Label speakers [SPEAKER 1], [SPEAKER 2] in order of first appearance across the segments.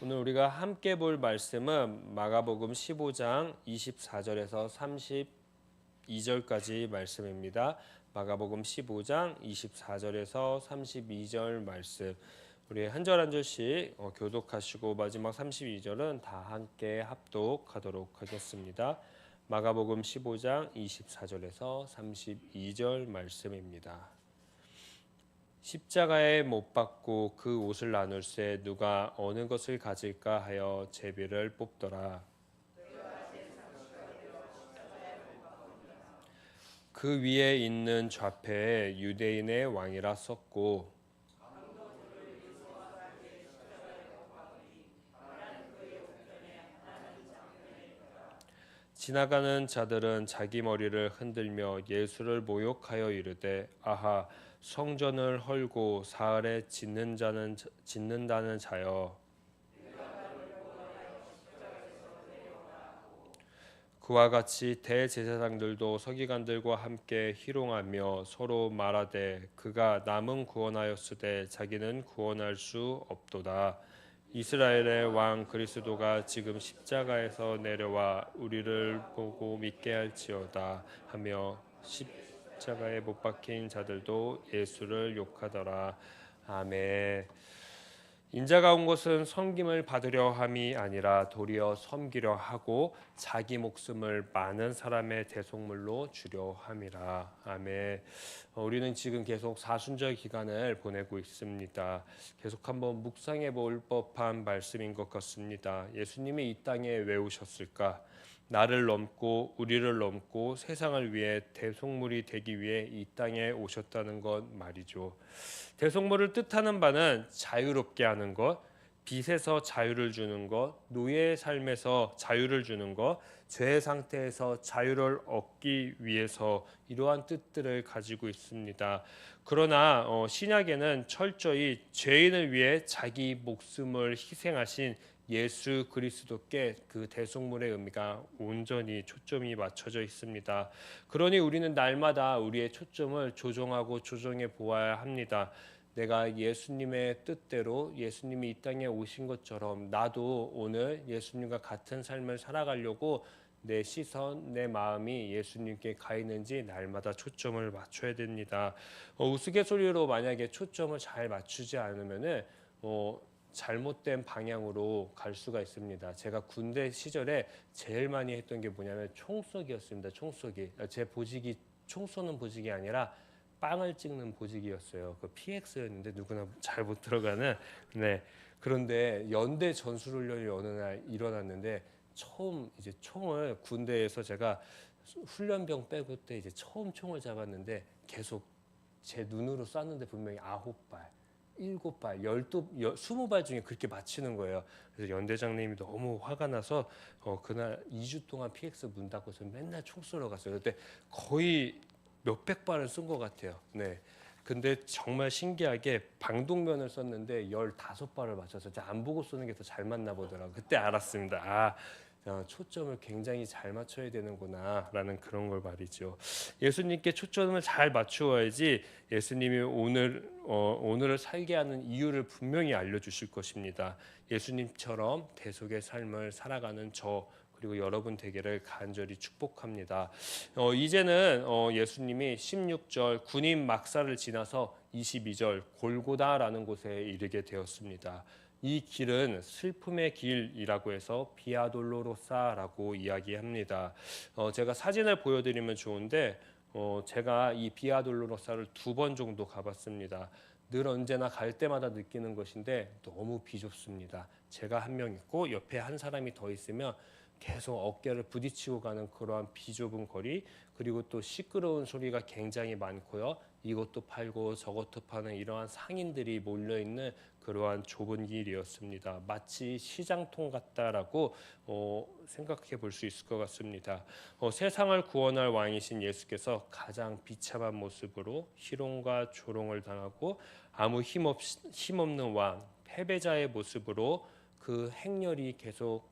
[SPEAKER 1] 오늘 우리가 함께 볼 말씀은 마가복음 15장 24절에서 32절까지 말씀입니다. 마가복음 15장 24절에서 32절 말씀. 우리 한 절 한 절씩 교독하시고 마지막 32절은 다 함께 합독하도록 하겠습니다. 마가복음 15장 24절에서 32절 말씀입니다. 십자가에 못 박고 그 옷을 나눌새 누가 어느 것을 가질까 하여 제비를 뽑더라. 그 위에 있는 좌표에 유대인의 왕이라 썼고 지나가는 자들은 자기 머리를 흔들며 예수를 모욕하여 이르되 아하 성전을 헐고 사흘에 짓는다는 자여, 그와 같이 대제사장들도 서기관들과 함께 희롱하며 서로 말하되 그가 남은 구원하였으되 자기는 구원할 수 없도다. 이스라엘의 왕 그리스도가 지금 십자가에서 내려와 우리를 보고 믿게 할지어다 하며 십자가에 못 박힌 자들도 예수를 욕하더라. 아멘. 인자가 온 것은 섬김을 받으려 함이 아니라 도리어 섬기려 하고 자기 목숨을 많은 사람의 대속물로 주려 함이라. 아멘. 우리는 지금 계속 사순절 기간을 보내고 있습니다. 계속 한번 묵상해 볼 법한 말씀인 것 같습니다. 예수님이 이 땅에 왜 오셨을까? 나를 넘고 우리를 넘고 세상을 위해 대속물이 되기 위해 이 땅에 오셨다는 것 말이죠. 대속물을 뜻하는 바는 자유롭게 하는 것, 빚에서 자유를 주는 것, 노예의 삶에서 자유를 주는 것, 죄의 상태에서 자유를 얻기 위해서 이러한 뜻들을 가지고 있습니다. 그러나 신약에는 철저히 죄인을 위해 자기 목숨을 희생하신 예수 그리스도께 그 대속물의 의미가 온전히 초점이 맞춰져 있습니다. 그러니 우리는 날마다 우리의 초점을 조정하고 조정해 보아야 합니다. 내가 예수님의 뜻대로 예수님이 이 땅에 오신 것처럼 나도 오늘 예수님과 같은 삶을 살아가려고 내 시선, 내 마음이 예수님께 가 있는지 날마다 초점을 맞춰야 됩니다. 우스갯소리로 만약에 초점을 잘 맞추지 않으면은 잘못된 방향으로 갈 수가 있습니다. 제가 군대 시절에 제일 많이 했던 게 뭐냐면 총쏘기였습니다. 총쏘기. 제 보직이 총 쏘는 보직이 아니라 빵을 찍는 보직이었어요. 그 PX였는데 누구나 잘 못 들어가는. 네. 그런데 연대 전술훈련이 어느 날 일어났는데 처음 이제 총을 군대에서 제가 훈련병 빼고 때 이제 처음 총을 잡았는데 계속 제 눈으로 쐈는데 분명히 9발, 7발, 20발 중에 그렇게 맞히는 거예요. 그래서 연대장님이 너무 화가 나서 그날 2주 동안 PX 문 닫고서 맨날 총 쏘러 갔어요. 그때 거의 몇백 발을 쓴 것 같아요. 네. 근데 정말 신기하게 방독면을 썼는데 15발을 맞춰서 안 보고 쏘는 게 더 잘 맞나 보더라고요. 그때 알았습니다. 초점을 굉장히 잘 맞춰야 되는구나 라는 그런 걸 말이죠. 예수님께 초점을 잘 맞추어야지 예수님이 오늘을 살게 하는 이유를 분명히 알려주실 것입니다. 예수님처럼 대속의 삶을 살아가는 저 그리고 여러분 되기를 간절히 축복합니다. 이제는 예수님이 16절 군인 막사를 지나서 22절 골고다라는 곳에 이르게 되었습니다. 이 길은 슬픔의 길이라고 해서 비아돌로로사라고 이야기합니다. 제가 사진을 보여드리면 좋은데 제가 이 비아돌로로사를 2번 정도 가봤습니다. 늘 언제나 갈 때마다 느끼는 것인데 너무 비좁습니다. 제가 한 명 있고 옆에 한 사람이 더 있으면 계속 어깨를 부딪히고 가는 그러한 비좁은 거리, 그리고 또 시끄러운 소리가 굉장히 많고요. 이것도 팔고 저것도 파는 이러한 상인들이 몰려있는 그러한 좁은 길이었습니다. 마치 시장통 같다라고 생각해 볼 수 있을 것 같습니다. 세상을 구원할 왕이신 예수께서 가장 비참한 모습으로 희롱과 조롱을 당하고 아무 힘없는 왕, 패배자의 모습으로 그 행렬이 계속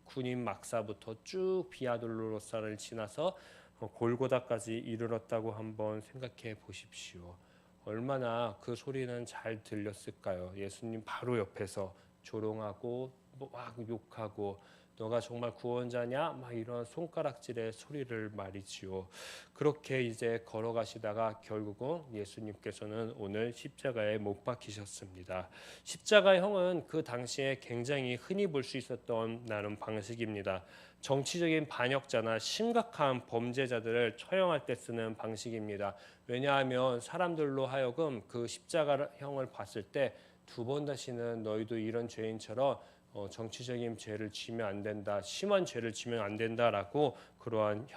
[SPEAKER 1] 군인 막사부터 쭉 비아돌로로사를 지나서 골고다까지 이르렀다고 한번 생각해 보십시오. 얼마나 그 소리는 잘 들렸을까요? 예수님 바로 옆에서 조롱하고 막 욕하고 너가 정말 구원자냐? 막 이런 손가락질의 소리를 말이지요. 그렇게 이제 걸어가시다가 결국은 예수님께서는 오늘 십자가에 못 박히셨습니다. 십자가형은 그 당시에 굉장히 흔히 볼 수 있었던 나름 방식입니다. 정치적인 반역자나 심각한 범죄자들을 처형할 때 쓰는 방식입니다. 왜냐하면 사람들로 하여금 그 십자가형을 봤을 때 두 번 다시는 너희도 이런 죄인처럼 정치적인 죄를 지면 안 된다, 심한 죄를 지면 안 된다라고 그러한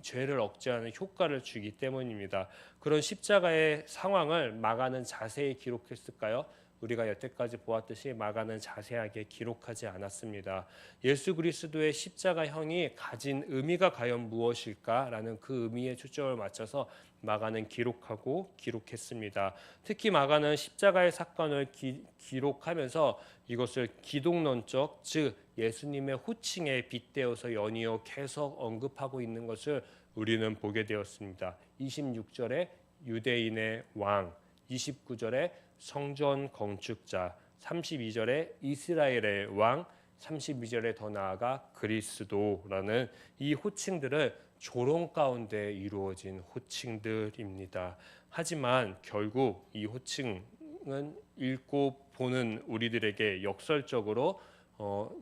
[SPEAKER 1] 죄를 억제하는 효과를 주기 때문입니다. 그런 십자가의 상황을 마가는 자세히 기록했을까요? 우리가 여태까지 보았듯이 마가는 자세하게 기록하지 않았습니다. 예수 그리스도의 십자가형이 가진 의미가 과연 무엇일까라는 그 의미에 초점을 맞춰서 마가는 기록했습니다. 특히 마가는 십자가의 사건을 기록하면서 이것을 기독론적, 즉 예수님의 호칭에 빗대어서 연이어 계속 언급하고 있는 것을 우리는 보게 되었습니다. 26절에 유대인의 왕, 29절에 성전 건축자, 32절에 이스라엘의 왕, 32절에 더 나아가 그리스도라는 이 호칭들은 조롱 가운데 이루어진 호칭들입니다. 하지만 결국 이 호칭은 읽고 보는 우리들에게 역설적으로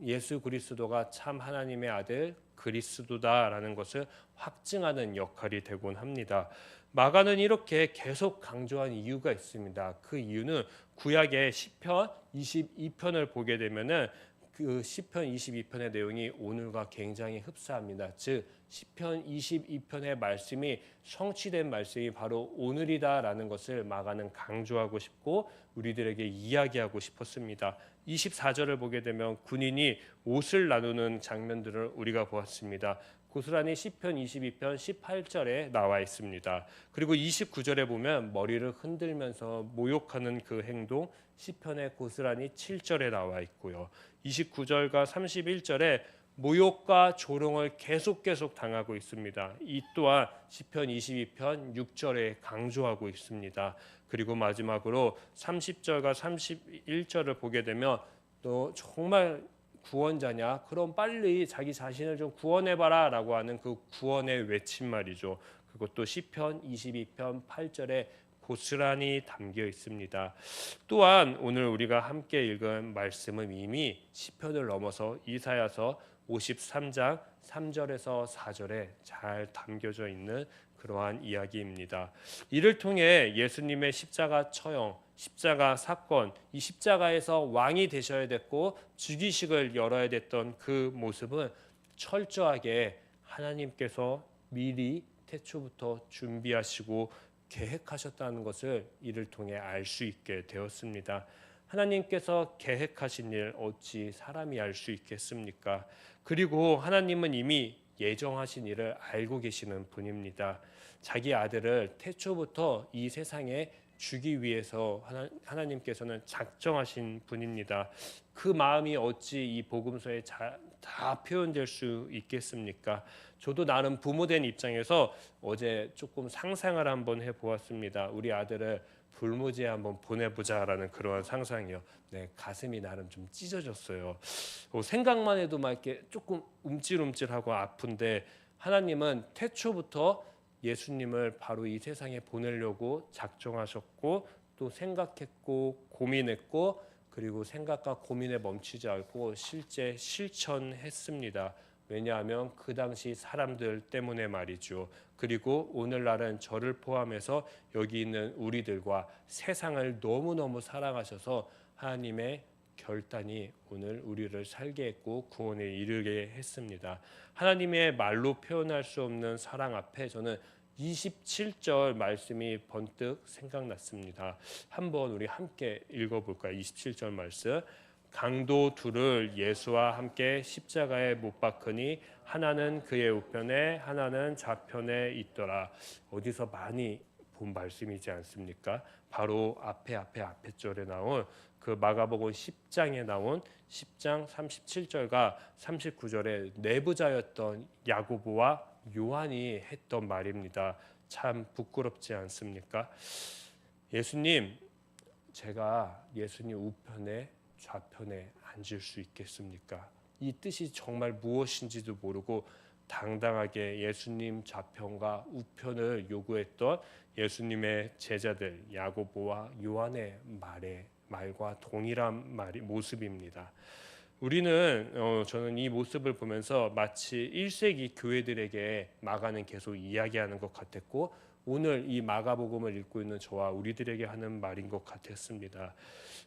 [SPEAKER 1] 예수 그리스도가 참 하나님의 아들 그리스도다라는 것을 확증하는 역할이 되곤 합니다. 마가는 이렇게 계속 강조한 이유가 있습니다. 그 이유는 구약의 시편 22편을 보게 되면은 그 시편 22편의 내용이 오늘과 굉장히 흡사합니다. 즉 시편 22편의 말씀이 성취된 말씀이 바로 오늘이다라는 것을 마가는 강조하고 싶고 우리들에게 이야기하고 싶었습니다. 24절을 보게 되면 군인이 옷을 나누는 장면들을 우리가 보았습니다. 고스란히 시편 22편 18절에 나와 있습니다. 그리고 29절에 보면 머리를 흔들면서 모욕하는 그 행동 시편의 고스란히 7절에 나와 있고요. 29절과 31절에 모욕과 조롱을 계속 당하고 있습니다. 이 또한 시편 22편 6절에 강조하고 있습니다. 그리고 마지막으로 30절과 31절을 보게 되면 또 정말 구원자냐? 그럼 빨리 자기 자신을 좀 구원해봐라 라고 하는 그 구원의 외침 말이죠. 그것도 시편 22편 8절에 고스란히 담겨 있습니다. 또한 오늘 우리가 함께 읽은 말씀은 이미 시편을 넘어서 이사야서 53장 3절에서 4절에 잘 담겨져 있는 그러한 이야기입니다. 이를 통해 예수님의 십자가 처형, 십자가 사건, 이 십자가에서 왕이 되셔야 됐고 즉위식을 열어야 됐던 그 모습은 철저하게 하나님께서 미리 태초부터 준비하시고 계획하셨다는 것을 이를 통해 알 수 있게 되었습니다. 하나님께서 계획하신 일 어찌 사람이 알 수 있겠습니까? 그리고 하나님은 이미 예정하신 일을 알고 계시는 분입니다. 자기 아들을 태초부터 이 세상에 주기 위해서 하나님께서는 작정하신 분입니다. 그 마음이 어찌 이 복음서에 다 표현될 수 있겠습니까? 저도 나름 부모된 입장에서 어제 조금 상상을 한번 해보았습니다. 우리 아들을 불무지에 한번 보내보자라는 그러한 상상이요. 네, 가슴이 나름 좀 찢어졌어요. 생각만 해도 막 이렇게 조금 움찔움찔하고 아픈데 하나님은 태초부터 예수님을 바로 이 세상에 보내려고 작정하셨고 또 생각했고 고민했고 그리고 생각과 고민에 멈추지 않고 실제 실천했습니다. 왜냐하면 그 당시 사람들 때문에 말이죠. 그리고 오늘날은 저를 포함해서 여기 있는 우리들과 세상을 너무너무 사랑하셔서 하나님의 결단이 오늘 우리를 살게 했고 구원에 이르게 했습니다. 하나님의 말로 표현할 수 없는 사랑 앞에 저는 27절 말씀이 번뜩 생각났습니다. 한번 우리 함께 읽어볼까요? 27절 말씀. 강도 둘을 예수와 함께 십자가에 못 박으니 하나는 그의 우편에 하나는 좌편에 있더라. 어디서 많이 본 말씀이지 않습니까? 바로 앞에 절에 나온 그 마가복음 10장에 나온 10장 37절과 39절에 내부자였던 야고보와 요한이 했던 말입니다. 참 부끄럽지 않습니까? 예수님, 제가 예수님 우편에 좌편에 앉을 수 있겠습니까? 이 뜻이 정말 무엇인지도 모르고 당당하게 예수님 좌편과 우편을 요구했던 예수님의 제자들 야고보와 요한의 말과 동일한 모습입니다. 우리는 저는 이 모습을 보면서 마치 1세기 교회들에게 마가는 계속 이야기하는 것 같았고, 오늘 이 마가복음을 읽고 있는 저와 우리들에게 하는 말인 것 같았습니다.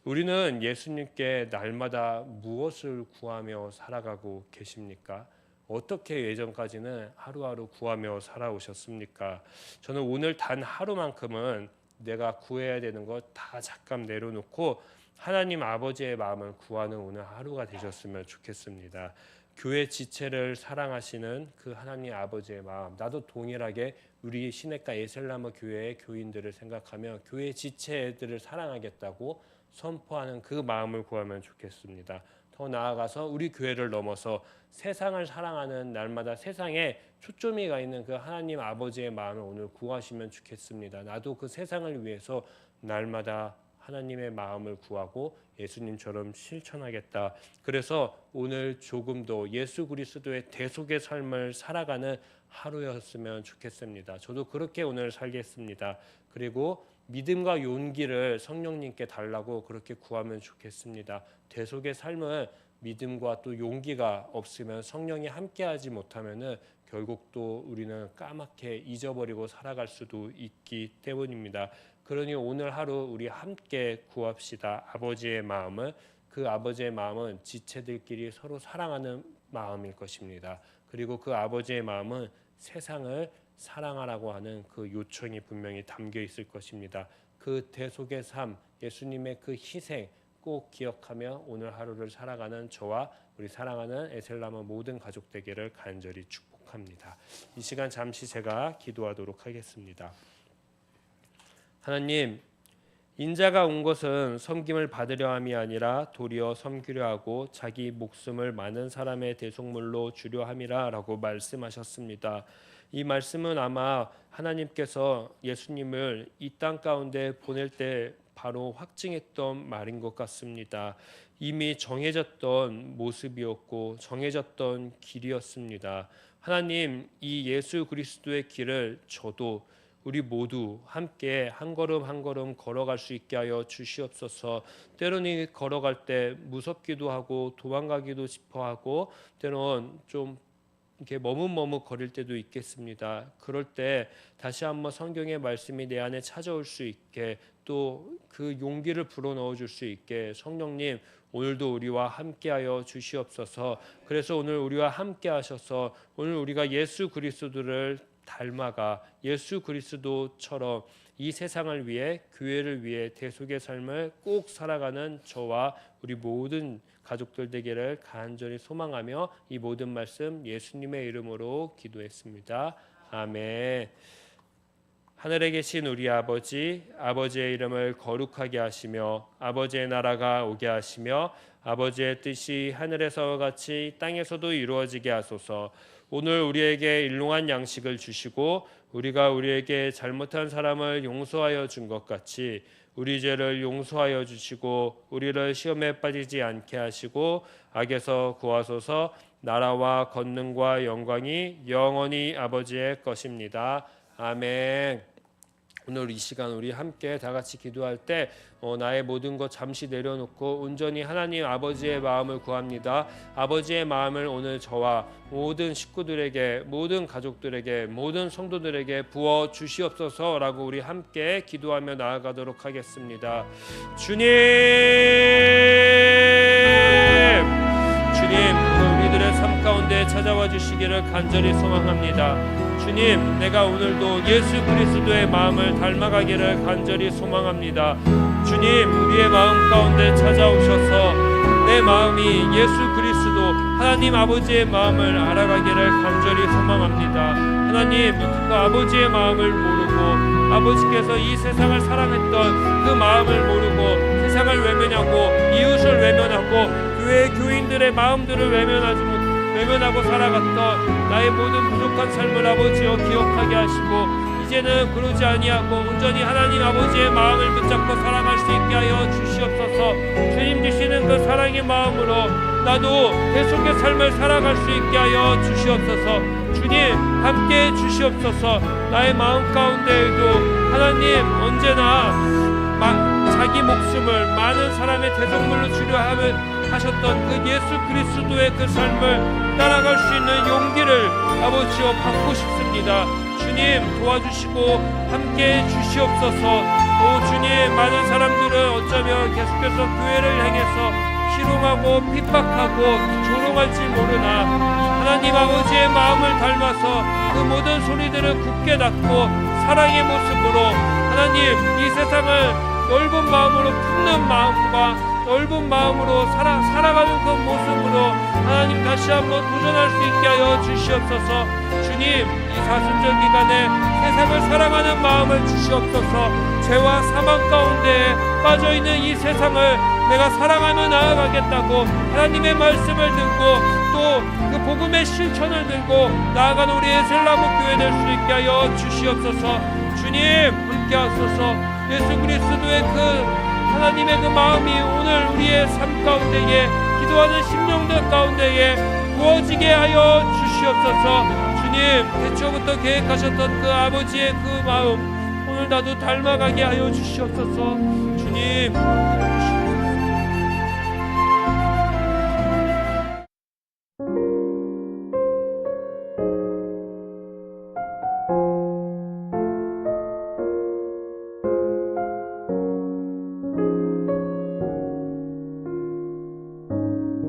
[SPEAKER 1] 우리는 예수님께 날마다 무엇을 구하며 살아가고 계십니까? 어떻게 예전까지는 하루하루 구하며 살아오셨습니까? 저는 오늘 단 하루만큼은 내가 구해야 되는 것 다 잠깐 내려놓고 하나님 아버지의 마음을 구하는 오늘 하루가 되셨으면 좋겠습니다. 교회 지체를 사랑하시는 그 하나님 아버지의 마음, 나도 동일하게 우리 시냇가 에셀나무 교회의 교인들을 생각하며 교회 지체들을 사랑하겠다고 선포하는 그 마음을 구하면 좋겠습니다. 더 나아가서 우리 교회를 넘어서 세상을 사랑하는, 날마다 세상에 초점이 가 있는 그 하나님 아버지의 마음을 오늘 구하시면 좋겠습니다. 나도 그 세상을 위해서 날마다 하나님의 마음을 구하고 예수님처럼 실천하겠다. 그래서 오늘 조금 더 예수 그리스도의 대속의 삶을 살아가는 하루였으면 좋겠습니다. 저도 그렇게 오늘 살겠습니다. 그리고 믿음과 용기를 성령님께 달라고 그렇게 구하면 좋겠습니다. 대속의 삶은 믿음과 또 용기가 없으면, 성령이 함께하지 못하면은 결국 또 우리는 까맣게 잊어버리고 살아갈 수도 있기 때문입니다. 그러니 오늘 하루 우리 함께 구합시다. 아버지의 마음을. 그 아버지의 마음은 지체들끼리 서로 사랑하는 마음일 것입니다. 그리고 그 아버지의 마음은 세상을 사랑하라고 하는 그 요청이 분명히 담겨 있을 것입니다. 그 대속의 삶, 예수님의 그 희생 꼭 기억하며 오늘 하루를 살아가는 저와 우리 사랑하는 에셀나무 모든 가족 되기를 간절히 축복합니다. 이 시간 잠시 제가 기도하도록 하겠습니다. 하나님, 인자가 온 것은 섬김을 받으려 함이 아니라 도리어 섬기려 하고 자기 목숨을 많은 사람의 대속물로 주려 함이라 라고 말씀하셨습니다. 이 말씀은 아마 하나님께서 예수님을 이 땅 가운데 보낼 때 바로 확증했던 말인 것 같습니다. 이미 정해졌던 모습이었고 정해졌던 길이었습니다. 하나님, 이 예수 그리스도의 길을 저도 우리 모두 함께 한 걸음 한 걸음 걸어갈 수 있게 하여 주시옵소서. 때로는 걸어갈 때 무섭기도 하고 도망가기도 싶어하고 때로는 좀 이렇게 머뭇머뭇거릴 때도 있겠습니다. 그럴 때 다시 한번 성경의 말씀이 내 안에 찾아올 수 있게, 또 그 용기를 불어넣어 줄 수 있게 성령님 오늘도 우리와 함께하여 주시옵소서. 그래서 오늘 우리와 함께하셔서 오늘 우리가 예수 그리스도를 닮아가 예수 그리스도처럼 이 세상을 위해, 교회를 위해 대속의 삶을 꼭 살아가는 저와 우리 모든 가족들 되기를 간절히 소망하며 이 모든 말씀 예수님의 이름으로 기도했습니다. 아멘. 하늘에 계신 우리 아버지, 아버지의 이름을 거룩하게 하시며 아버지의 나라가 오게 하시며 아버지의 뜻이 하늘에서 같이 땅에서도 이루어지게 하소서. 오늘 우리에게 일용할 양식을 주시고 우리가 우리에게 잘못한 사람을 용서하여 준 것 같이 우리 죄를 용서하여 주시고 우리를 시험에 빠지지 않게 하시고 악에서 구하소서. 나라와 권능과 영광이 영원히 아버지의 것입니다. 아멘. 오늘 이 시간 우리 함께 다 같이 기도할 때 나의 모든 것 잠시 내려놓고 온전히 하나님 아버지의 마음을 구합니다. 아버지의 마음을 오늘 저와 모든 식구들에게, 모든 가족들에게, 모든 성도들에게 부어 주시옵소서라고 우리 함께 기도하며 나아가도록 하겠습니다. 주님, 오늘 우리들의 삶 가운데 찾아와 주시기를 간절히 소망합니다. 주님, 내가 오늘도 예수 그리스도의 마음을 닮아가기를 간절히 소망합니다. 주님, 우리의 마음 가운데 찾아오셔서 내 마음이 예수 그리스도 하나님 아버지의 마음을 알아가기를 간절히 소망합니다. 하나님, 그 아버지의 마음을 모르고 아버지께서 이 세상을 사랑했던 그 마음을 모르고 세상을 외면하고 이웃을 외면하고 교회 교인들의 마음들을 외면하고 살아갔던 나의 모든 부족한 삶을 아버지여 기억하게 하시고 이제는 그러지 아니하고 온전히 하나님 아버지의 마음을 붙잡고 살아갈 수 있게 하여 주시옵소서. 주님 주시는 그 사랑의 마음으로 나도 계속의 삶을 살아갈 수 있게 하여 주시옵소서. 주님 함께 주시옵소서. 나의 마음 가운데에도 하나님 언제나 자기 목숨을 많은 사람의 대속물로 주려 하셨던 그 예수 그리스도의 그 삶을 따라갈 수 있는 용기를 아버지여 받고 싶습니다. 주님 도와주시고 함께 주시옵소서. 오 주님, 많은 사람들은 어쩌면 계속해서 교회를 향해서 희롱하고 핍박하고 조롱할지 모르나 하나님 아버지의 마음을 닮아서 그 모든 소리들을 굳게 닫고 사랑의 모습으로 하나님 이 세상을 넓은 마음으로 품는 마음과 넓은 마음으로 살아가는 그 모습으로 하나님 다시 한번 도전할 수 있게 하여 주시옵소서. 주님 이 사순절 기간에 세상을 사랑하는 마음을 주시옵소서. 죄와 사망 가운데 빠져있는 이 세상을 내가 사랑하며 나아가겠다고 하나님의 말씀을 들고 또 그 복음의 실천을 들고 나아가는 우리 에셀나무 교회 될 수 있게 하여 주시옵소서. 주님 함께 하소서. 예수 그리스도의 그 하나님의 그 마음이 오늘 우리의 삶 가운데에 기도하는 심령들 가운데에 부어지게 하여 주시옵소서. 주님 태초부터 계획하셨던 그 아버지의 그 마음 오늘 나도 닮아가게 하여 주시옵소서. 주님